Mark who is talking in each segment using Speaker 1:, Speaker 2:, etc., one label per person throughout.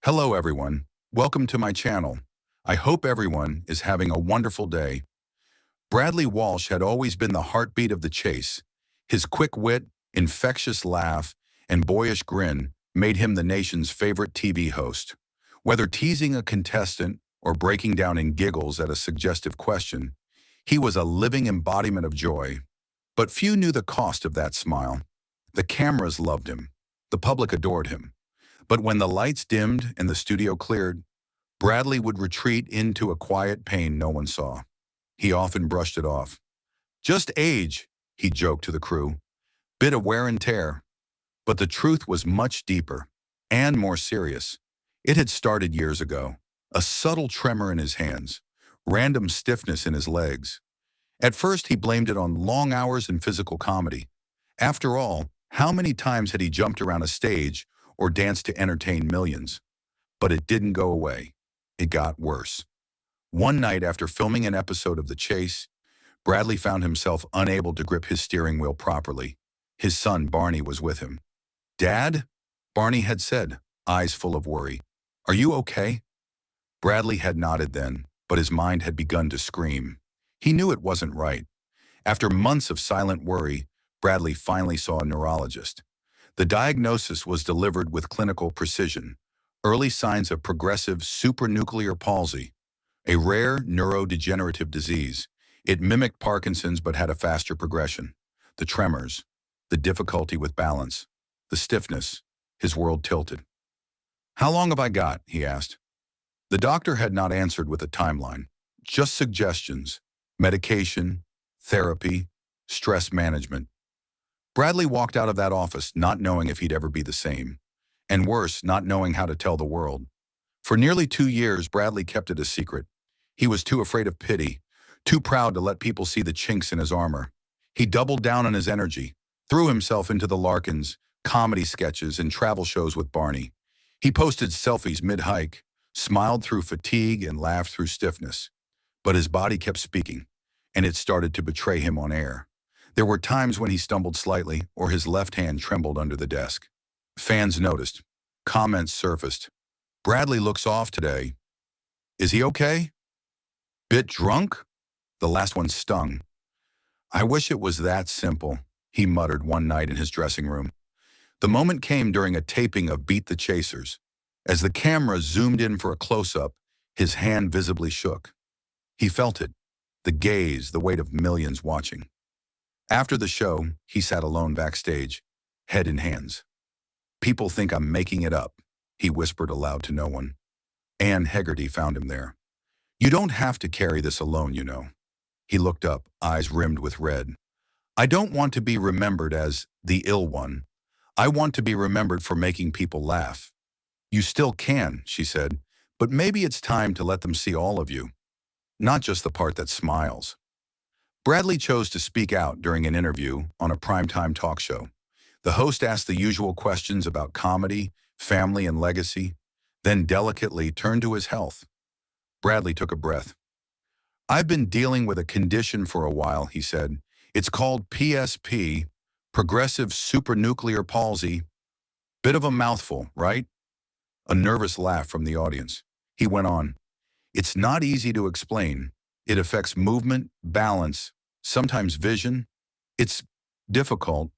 Speaker 1: Hello everyone, welcome to my channel. I hope everyone is having a wonderful day. Bradley Walsh had always been the heartbeat of the chase. His quick wit, infectious laugh, and boyish grin made him the nation's favorite TV host. Whether teasing a contestant or breaking down in giggles at a suggestive question, he was a living embodiment of joy. But few knew the cost of that smile. The cameras loved him. The public adored him. But when the lights dimmed and the studio cleared, Bradley would retreat into a quiet pain no one saw. He often brushed it off. Just age, he joked to the crew. Bit of wear and tear. But the truth was much deeper and more serious. It had started years ago. A subtle tremor in his hands, random stiffness in his legs. At first, he blamed it on long hours and physical comedy. After all, how many times had he jumped around a stage or danced to entertain millions? But it didn't go away. It got worse. One night after filming an episode of The Chase, Bradley found himself unable to grip his steering wheel properly. His son, Barney, was with him. "Dad?" Barney had said, eyes full of worry. "Are you okay?" Bradley had nodded then, but his mind had begun to scream. He knew it wasn't right. After months of silent worry, Bradley finally saw a neurologist. The diagnosis was delivered with clinical precision. Early signs of progressive supranuclear palsy, a rare neurodegenerative disease. It mimicked Parkinson's but had a faster progression. The tremors, the difficulty with balance, the stiffness, his world tilted. "How long have I got?" he asked. The doctor had not answered with a timeline, just suggestions, medication, therapy, stress management. Bradley walked out of that office not knowing if he'd ever be the same, and worse, not knowing how to tell the world. For nearly 2 years, Bradley kept it a secret. He was too afraid of pity, too proud to let people see the chinks in his armor. He doubled down on his energy, threw himself into the Larkins, comedy sketches, and travel shows with Barney. He posted selfies mid-hike, smiled through fatigue, and laughed through stiffness. But his body kept speaking, and it started to betray him on air. There were times when he stumbled slightly or his left hand trembled under the desk. Fans noticed. Comments surfaced. "Bradley looks off today. Is he okay? Bit drunk?" The last one stung. "I wish it was that simple," he muttered one night in his dressing room. The moment came during a taping of Beat the Chasers. As the camera zoomed in for a close-up, his hand visibly shook. He felt it, the gaze, the weight of millions watching. After the show, he sat alone backstage, head in hands. "People think I'm making it up," he whispered aloud to no one. Anne Hegarty found him there. "You don't have to carry this alone, you know." He looked up, eyes rimmed with red. "I don't want to be remembered as the ill one. I want to be remembered for making people laugh." "You still can," she said, "but maybe it's time to let them see all of you, not just the part that smiles." Bradley chose to speak out during an interview on a primetime talk show. The host asked the usual questions about comedy, family, and legacy, then delicately turned to his health. Bradley took a breath. "I've been dealing with a condition for a while," he said. "It's called PSP, progressive supranuclear palsy." Bit of a mouthful, right? A nervous laugh from the audience. He went on. "It's not easy to explain. It affects movement, balance, sometimes vision. It's difficult.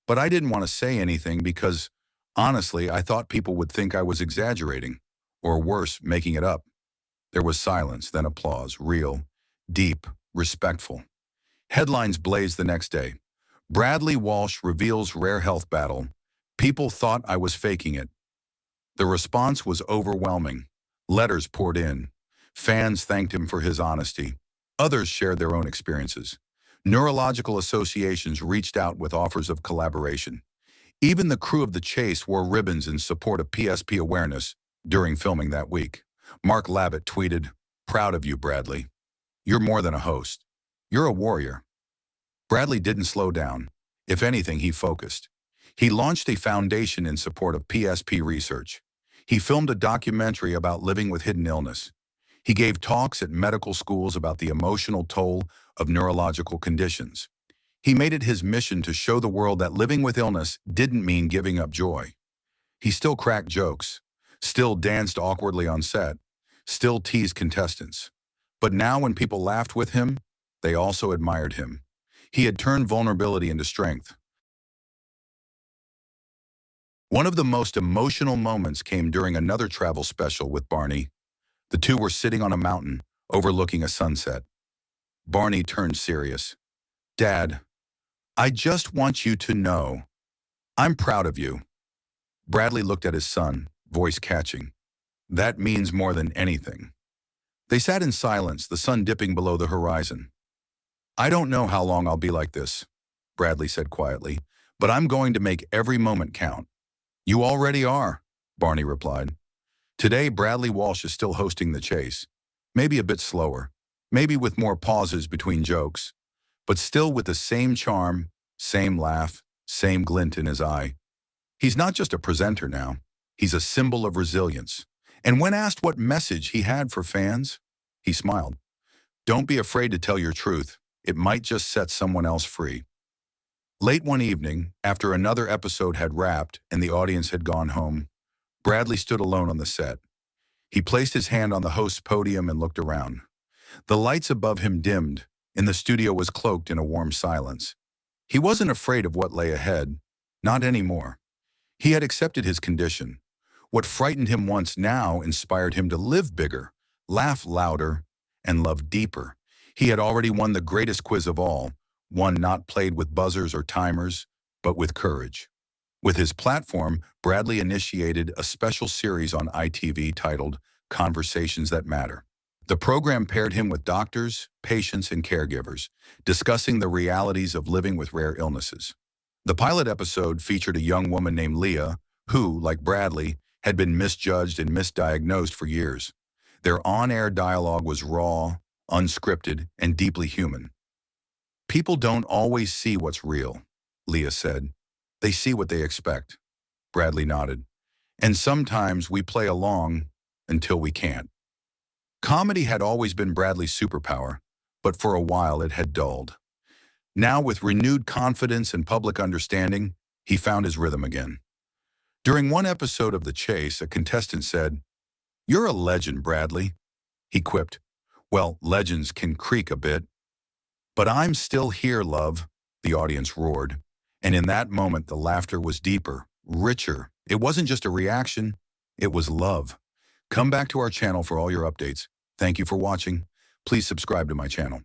Speaker 1: But I didn't want to say anything because, honestly, I thought people would think I was exaggerating, or worse, making it up." There was silence, then applause, real, deep, respectful. Headlines blazed the next day. "Bradley Walsh reveals rare health battle. People thought I was faking it." The response was overwhelming. Letters poured in. Fans thanked him for his honesty. Others shared their own experiences. Neurological associations reached out with offers of collaboration. Even the crew of The Chase wore ribbons in support of PSP awareness during filming that week. Mark Lavitt tweeted, "Proud of you, Bradley. You're more than a host. You're a warrior." Bradley didn't slow down. If anything, he focused. He launched a foundation in support of PSP research. He filmed a documentary about living with hidden illness. He gave talks at medical schools about the emotional toll of neurological conditions. He made it his mission to show the world that living with illness didn't mean giving up joy. He still cracked jokes, still danced awkwardly on set, still teased contestants. But now when people laughed with him, they also admired him. He had turned vulnerability into strength. One of the most emotional moments came during another travel special with Barney. The two were sitting on a mountain, overlooking a sunset. Barney turned serious. "Dad, I just want you to know, I'm proud of you." Bradley looked at his son, voice catching. "That means more than anything." They sat in silence, the sun dipping below the horizon. "I don't know how long I'll be like this," Bradley said quietly, "but I'm going to make every moment count." "You already are," Barney replied. Today, Bradley Walsh is still hosting The Chase. Maybe a bit slower, maybe with more pauses between jokes, but still with the same charm, same laugh, same glint in his eye. He's not just a presenter now, he's a symbol of resilience. And when asked what message he had for fans, he smiled. "Don't be afraid to tell your truth. It might just set someone else free." Late one evening, after another episode had wrapped and the audience had gone home, Bradley stood alone on the set. He placed his hand on the host's podium and looked around. The lights above him dimmed, and the studio was cloaked in a warm silence. He wasn't afraid of what lay ahead, not anymore. He had accepted his condition. What frightened him once now inspired him to live bigger, laugh louder, and love deeper. He had already won the greatest quiz of all, one not played with buzzers or timers, but with courage. With his platform, Bradley initiated a special series on ITV titled Conversations That Matter. The program paired him with doctors, patients, and caregivers, discussing the realities of living with rare illnesses. The pilot episode featured a young woman named Leah, who, like Bradley, had been misjudged and misdiagnosed for years. Their on-air dialogue was raw, unscripted, and deeply human. "People don't always see what's real," Leah said. "They see what they expect." Bradley nodded. "And sometimes we play along until we can't." Comedy had always been Bradley's superpower, but for a while it had dulled. Now, with renewed confidence and public understanding, he found his rhythm again. During one episode of The Chase, a contestant said, "You're a legend, Bradley." He quipped, "Well, legends can creak a bit." "But I'm still here, love," the audience roared. And in that moment, the laughter was deeper, richer. It wasn't just a reaction, it was love. Come back to our channel for all your updates. Thank you for watching. Please subscribe to my channel.